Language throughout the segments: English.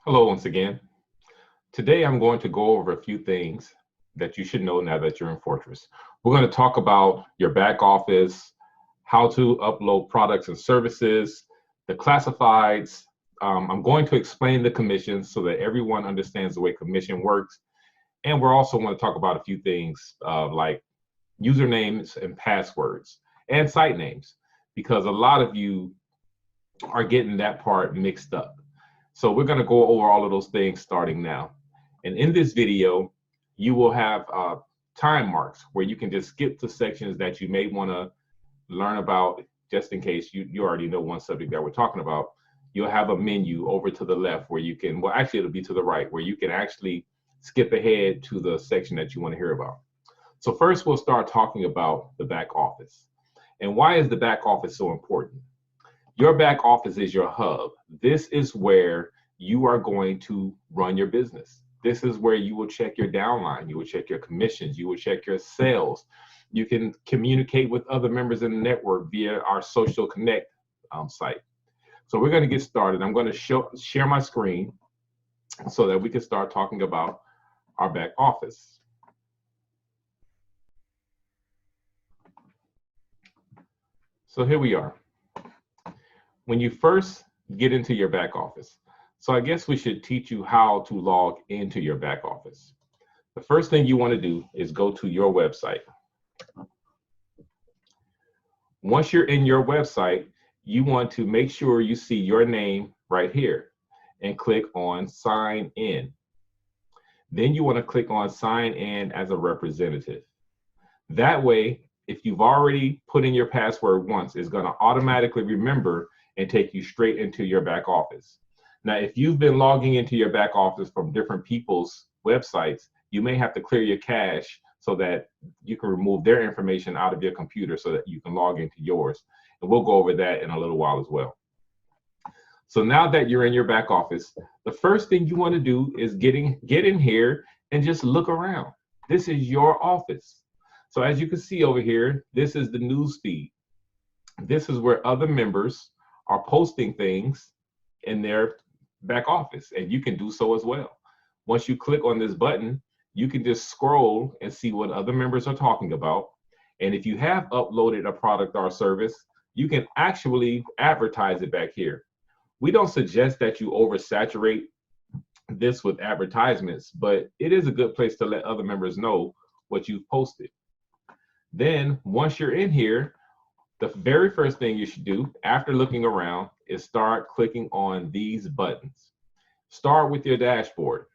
Hello once again. Today I'm going to go over a few things that you should know now that you're in Fortress. We're going to talk about your back office, how to upload products and services, the classifieds. I'm going to explain the commissions so that everyone understands the way commission works. And we're also going to talk about a few things like usernames and passwords and site names, because a lot of you are getting that part mixed up. So we're going to go over all of those things starting now. And in this video, you will have time marks where you can just skip to sections that you may want to learn about, just in case you already know one subject that we're talking about. You'll have a menu over to the left where you can, well, actually it'll be to the right, where you can actually skip ahead to the section that you want to hear about. So first we'll start talking about the back office. And why is the back office so important? Your back office is your hub. This is where you are going to run your business. This is where you will check your downline. You will check your commissions. You will check your sales. You can communicate with other members in the network via our Social Connect site. So we're going to get started. I'm going to share my screen so that we can start talking about our back office. So here we are. When you first get into your back office, so I guess we should teach you how to log into your back office. The first thing you want to do is go to your website. Once you're in your website, you want to make sure you see your name right here and click on sign in. Then you want to click on sign in as a representative. That way, if you've already put in your password once, it's going to automatically remember and take you straight into your back office. Now, if you've been logging into your back office from different people's websites, you may have to clear your cache so that you can remove their information out of your computer so that you can log into yours. And we'll go over that in a little while as well. So now that you're in your back office, the first thing you want to do is get in here and just look around. This is your office. So as you can see over here, this is the news feed. This is where other members are posting things in their back office, and you can do so as well. Once you click on this button, you can just scroll and see what other members are talking about. And if you have uploaded a product or service, you can actually advertise it back here. We don't suggest that you oversaturate this with advertisements, but it is a good place to let other members know what you've posted. Then once you're in here, the very first thing you should do after looking around is start clicking on these buttons. Start with your dashboard,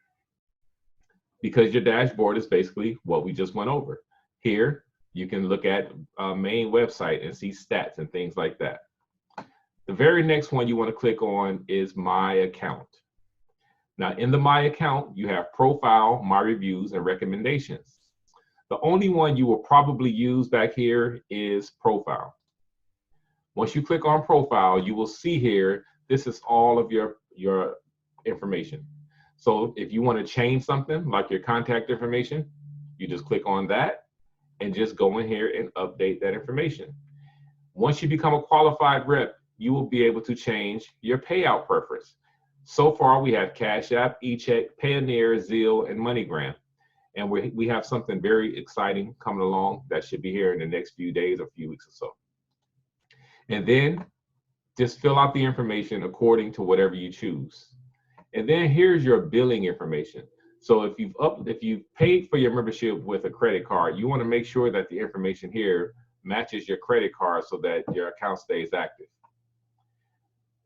because your dashboard is basically what we just went over. Here, you can look at a main website and see stats and things like that. The very next one you want to click on is My Account. Now, in the My Account, you have Profile, My Reviews, and Recommendations. The only one you will probably use back here is Profile. Once you click on Profile, you will see here, this is all of your information. So if you want to change something like your contact information, you just click on that and just go in here and update that information. Once you become a qualified rep, you will be able to change your payout preference. So far, we have CashApp, eCheck, Payoneer, Zelle, and MoneyGram. And we have something very exciting coming along that should be here in the next few days or few weeks or so. And then just fill out the information according to whatever you choose. And then here's your billing information. So if you've paid for your membership with a credit card, you want to make sure that the information here matches your credit card so that your account stays active.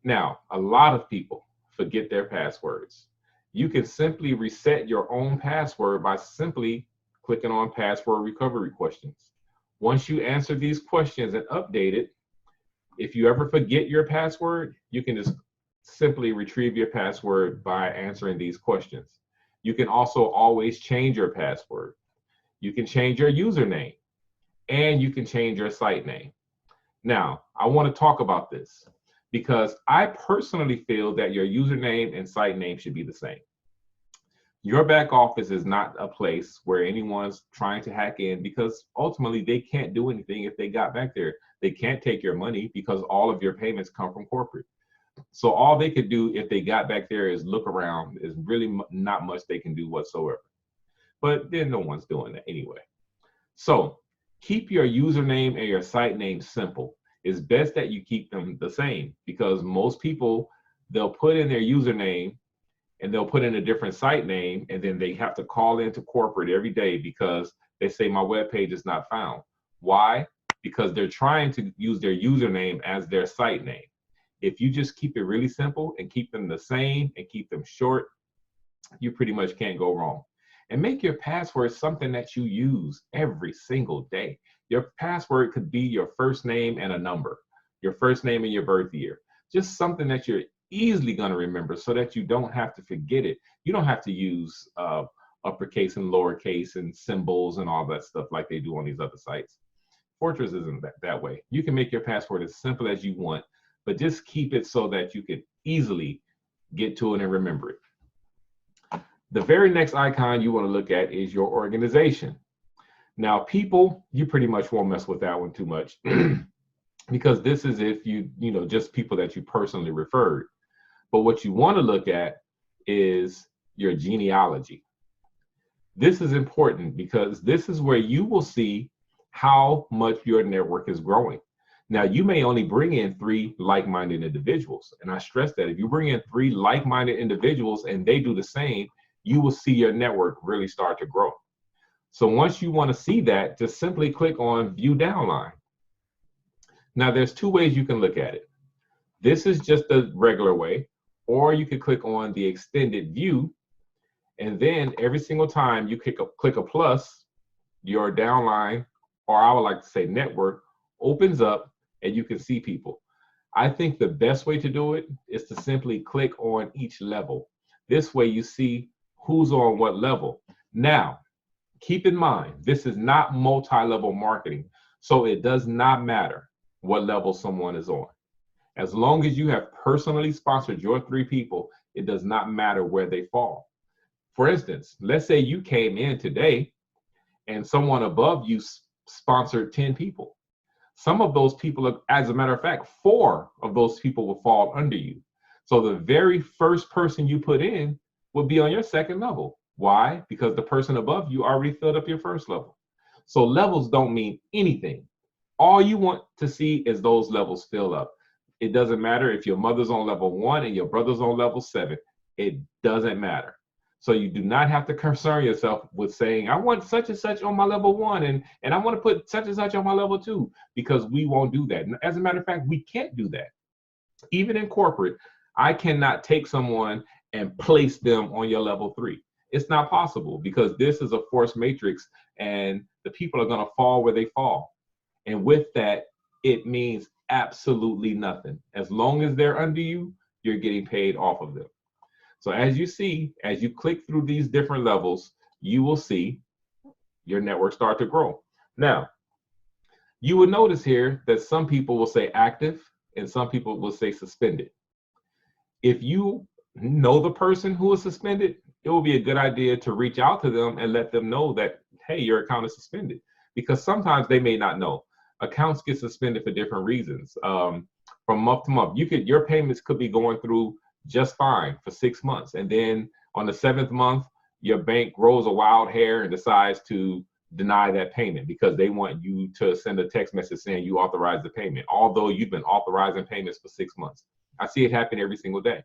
Now, a lot of people forget their passwords. You can simply reset your own password by simply clicking on password recovery questions. Once you answer these questions and update it, if you ever forget your password, you can just simply retrieve your password by answering these questions. You can also always change your password. You can change your username, and you can change your site name. Now, I want to talk about this because I personally feel that your username and site name should be the same. Your back office is not a place where anyone's trying to hack in, because ultimately they can't do anything if they got back there. They can't take your money because all of your payments come from corporate. So all they could do if they got back there is look around. Is really not much they can do whatsoever. But then no one's doing that anyway. So keep your username and your site name simple. It's best that you keep them the same, because most people, they'll put in their username and they'll put in a different site name, and then they have to call into corporate every day because they say my web page is not found. Why? Because they're trying to use their username as their site name. If you just keep it really simple and keep them the same and keep them short, you pretty much can't go wrong. And make your password something that you use every single day. Your password could be your first name and a number, your first name and your birth year. Just something that you're easily going to remember so that you don't have to forget it. You don't have to use uppercase and lowercase and symbols and all that stuff like they do on these other sites. Fortress isn't that way. You can make your password as simple as you want, but just keep it so that you can easily get to it and remember it. The very next icon you want to look at is your organization. Now, people, you pretty much won't mess with that one too much because this is if you know, just people that you personally referred. But what you want to look at is your genealogy. This is important because this is where you will see how much your network is growing. Now, you may only bring in 3 like-minded individuals. And I stress that if you bring in 3 like-minded individuals and they do the same, you will see your network really start to grow. So once you want to see that, just simply click on View Downline. Now, there's 2 ways you can look at it. This is just the regular way, or you could click on the extended view, and then every single time you click a plus, your downline, or I would like to say network, opens up and you can see people. I think the best way to do it is to simply click on each level. This way you see who's on what level. Now, keep in mind, this is not multi-level marketing, so it does not matter what level someone is on. As long as you have personally sponsored your 3 people, it does not matter where they fall. For instance, let's say you came in today and someone above you sponsored 10 people. Some of those people, as a matter of fact, 4 of those people will fall under you. So the very first person you put in will be on your second level. Why? Because the person above you already filled up your first level. So levels don't mean anything. All you want to see is those levels fill up. It doesn't matter if your mother's on level 1 and your brother's on level 7. It doesn't matter. So you do not have to concern yourself with saying, I want such and such on my level 1 and I want to put such and such on my level 2, because we won't do that. As a matter of fact, we can't do that. Even in corporate, I cannot take someone and place them on your level 3. It's not possible, because this is a force matrix and the people are going to fall where they fall. And with that, it means absolutely nothing. As long as they're under you, you're getting paid off of them. So as you see, as you click through these different levels, you will see your network start to grow. Now, you will notice here that some people will say active and some people will say suspended. If you know the person who is suspended, it will be a good idea to reach out to them and let them know that, hey, your account is suspended, because sometimes they may not know. Accounts get suspended for different reasons. From month to month, your payments could be going through just fine for 6 months, and then on the 7th month, your bank grows a wild hair and decides to deny that payment because they want you to send a text message saying you authorized the payment, although you've been authorizing payments for 6 months. I see it happen every single day.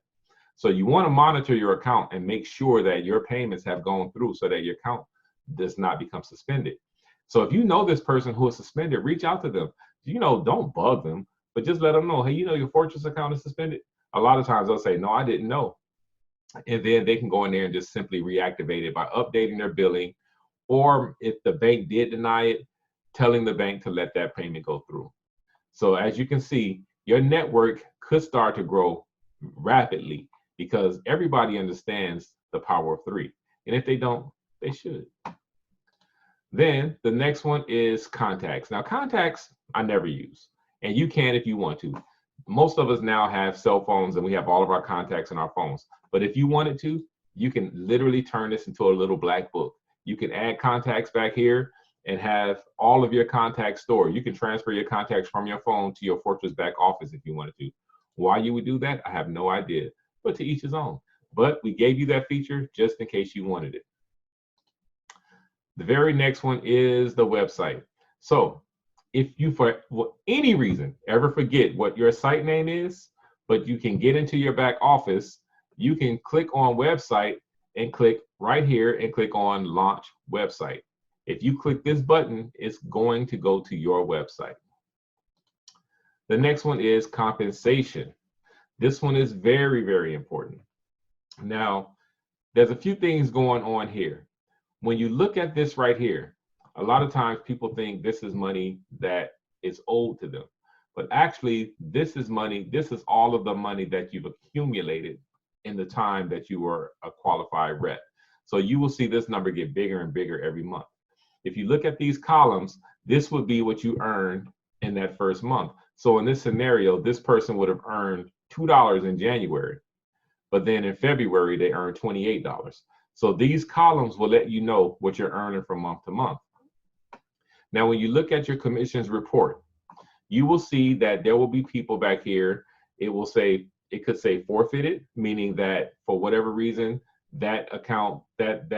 So you want to monitor your account and make sure that your payments have gone through so that your account does not become suspended. So if you know this person who is suspended, reach out to them. Don't bug them, but just let them know, hey, your Fortress account is suspended. A lot of times they'll say, no, I didn't know. And then they can go in there and just simply reactivate it by updating their billing. Or if the bank did deny it, telling the bank to let that payment go through. So as you can see, your network could start to grow rapidly because everybody understands the power of 3. And if they don't, they should. Then the next one is contacts. Now, contacts I never use, and you can if you want to. Most of us now have cell phones and we have all of our contacts in our phones. But if you wanted to, you can literally turn this into a little black book. You can add contacts back here and have all of your contacts stored. You can transfer your contacts from your phone to your Fortress back office if you wanted to. Why you would do that, I have no idea, but to each his own. But we gave you that feature just in case you wanted it. The very next one is the website. So if you, for any reason, ever forget what your site name is, but you can get into your back office, you can click on website and click right here and click on launch website. If you click this button, it's going to go to your website. The next one is compensation. This one is very, very important. Now, there's a few things going on here. When you look at this right here, a lot of times people think this is money that is owed to them. But actually, this is money, this is all of the money that you've accumulated in the time that you were a qualified rep. So you will see this number get bigger and bigger every month. If you look at these columns, this would be what you earned in that first month. So in this scenario, this person would have earned $2 in January, but then in February, they earned $28. So these columns will let you know what you're earning from month to month. Now, when you look at your commissions report, you will see that there will be people back here. It will say, it could say forfeited, meaning that for whatever reason, that account, that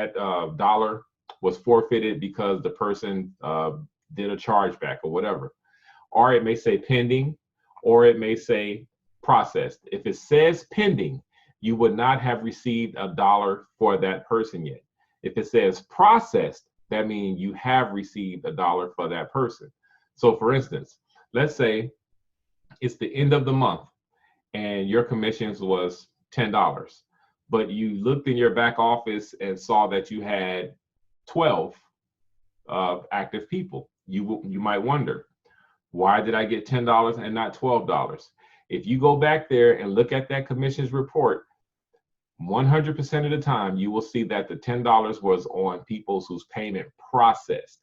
dollar was forfeited because the person did a chargeback or whatever. Or it may say pending, or it may say processed. If it says pending, you would not have received $1 for that person yet. If it says processed, that means you have received $1 for that person. So for instance, let's say it's the end of the month and your commissions was $10, but you looked in your back office and saw that you had 12 active people. You might wonder, why did I get $10 and not $12? If you go back there and look at that commissions report, 100% of the time, you will see that the $10 was on people whose payment processed.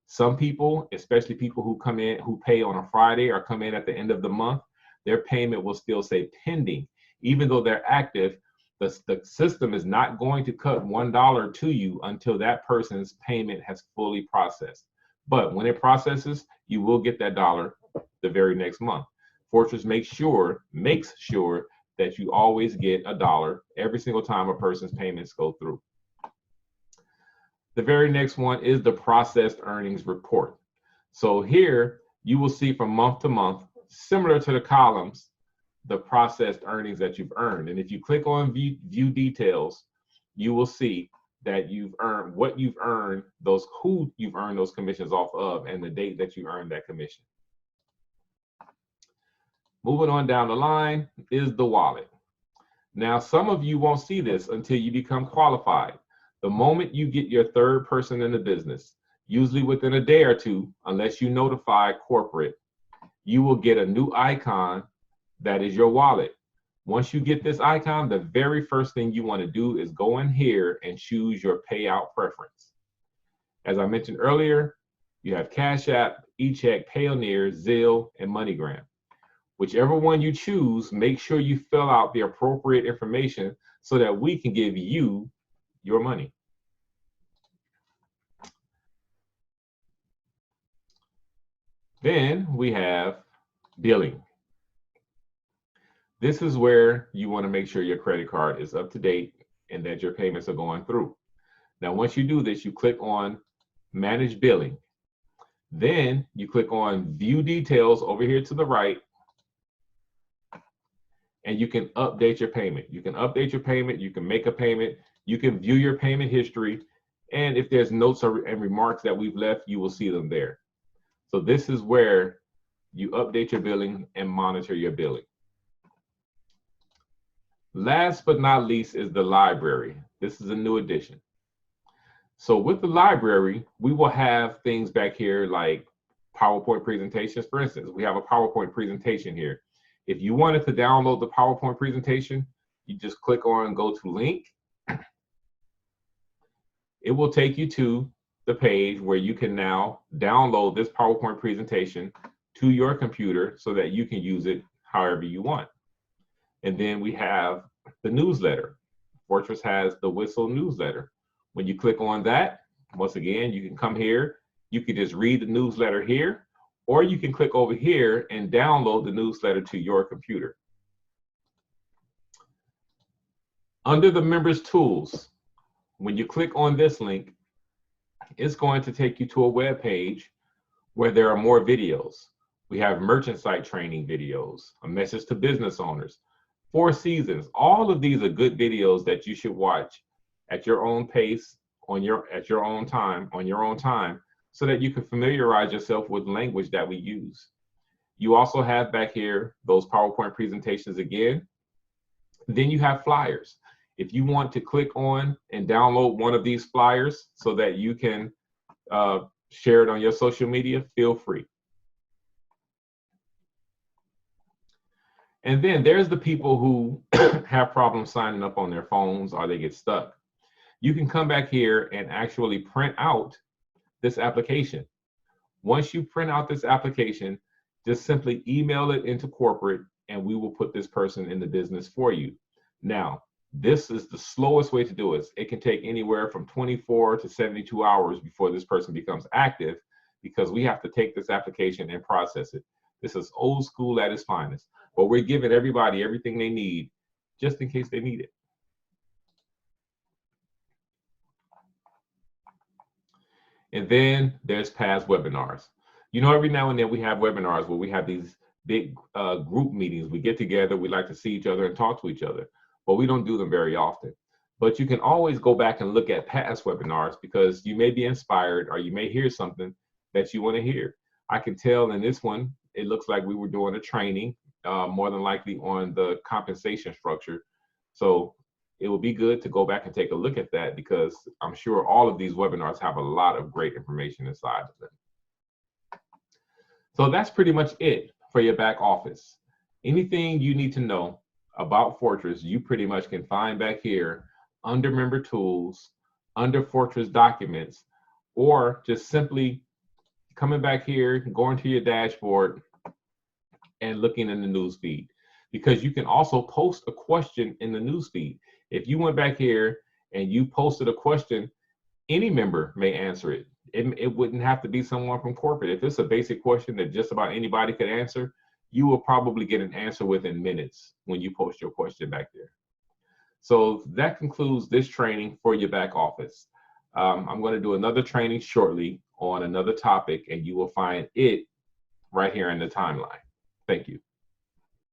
Some people, especially people who come in, who pay on a Friday or come in at the end of the month, their payment will still say pending. Even though they're active, the system is not going to cut $1 to you until that person's payment has fully processed. But when it processes, you will get that dollar the very next month. Fortress makes sure that you always get $1 every single time a person's payments go through. The very next one is the processed earnings report. So here you will see from month to month, similar to the columns, the processed earnings that you've earned. And if you click on view details, you will see that you've earned what you've earned, who you've earned those commissions off of, and the date that you earned that commission. Moving on down the line is the wallet. Now, some of you won't see this until you become qualified. The moment you get your third person in the business, usually within a day or two, unless you notify corporate, you will get a new icon that is your wallet. Once you get this icon, the very first thing you want to do is go in here and choose your payout preference. As I mentioned earlier, you have CashApp, eCheck, Payoneer, Zelle, and MoneyGram. Whichever one you choose, make sure you fill out the appropriate information so that we can give you your money. Then we have billing. This is where you want to make sure your credit card is up to date and that your payments are going through. Now, once you do this, you click on Manage Billing. Then you click on View Details over here to the right, and you can update your payment. You can update your payment, you can make a payment, you can view your payment history, and if there's notes and remarks that we've left, you will see them there. So this is where you update your billing and monitor your billing. Last but not least is the library. This is a new addition. So with the library, we will have things back here like PowerPoint presentations. For instance, we have a PowerPoint presentation here. If you wanted to download the PowerPoint presentation, you just click on Go to Link. It will take you to the page where you can now download this PowerPoint presentation to your computer so that you can use it however you want. And then we have the newsletter. Fortress has the Whistle newsletter. When you click on that, once again, you can come here. You can just read the newsletter here, or you can click over here and download the newsletter to your computer. Under the members tools, when you click on this link, it's going to take you to a web page where there are more videos. We have merchant site training videos, a message to business owners, 4 seasons. All of these are good videos that you should watch at your own pace, at your own time, so that you can familiarize yourself with language that we use. You also have back here those PowerPoint presentations again. Then you have flyers. If you want to click on and download one of these flyers so that you can share it on your social media, feel free. And then there's the people who have problems signing up on their phones or they get stuck. You can come back here and actually print out this application. Once you print out this application, just simply email it into corporate and we will put this person in the business for you. Now, this is the slowest way to do it. It can take anywhere from 24 to 72 hours before this person becomes active, because we have to take this application and process it. This is old school at its finest, but we're giving everybody everything they need just in case they need it. And then there's past webinars. You know, every now and then we have webinars where we have these big group meetings. We get together, we like to see each other and talk to each other, but we don't do them very often. But you can always go back and look at past webinars, because you may be inspired or you may hear something that you want to hear. I can tell in this one, it looks like we were doing a training, more than likely on the compensation structure. So it will be good to go back and take a look at that, because I'm sure all of these webinars have a lot of great information inside of them. So that's pretty much it for your back office. Anything you need to know about Fortress, you pretty much can find back here under Member Tools, under Fortress Documents, or just simply coming back here, going to your dashboard and looking in the news feed, because you can also post a question in the news feed. If you went back here and you posted a question, any member may answer it. It wouldn't have to be someone from corporate. If it's a basic question that just about anybody could answer, you will probably get an answer within minutes when you post your question back there. So that concludes this training for your back office. I'm going to do another training shortly on another topic, and you will find it right here in the timeline. Thank you.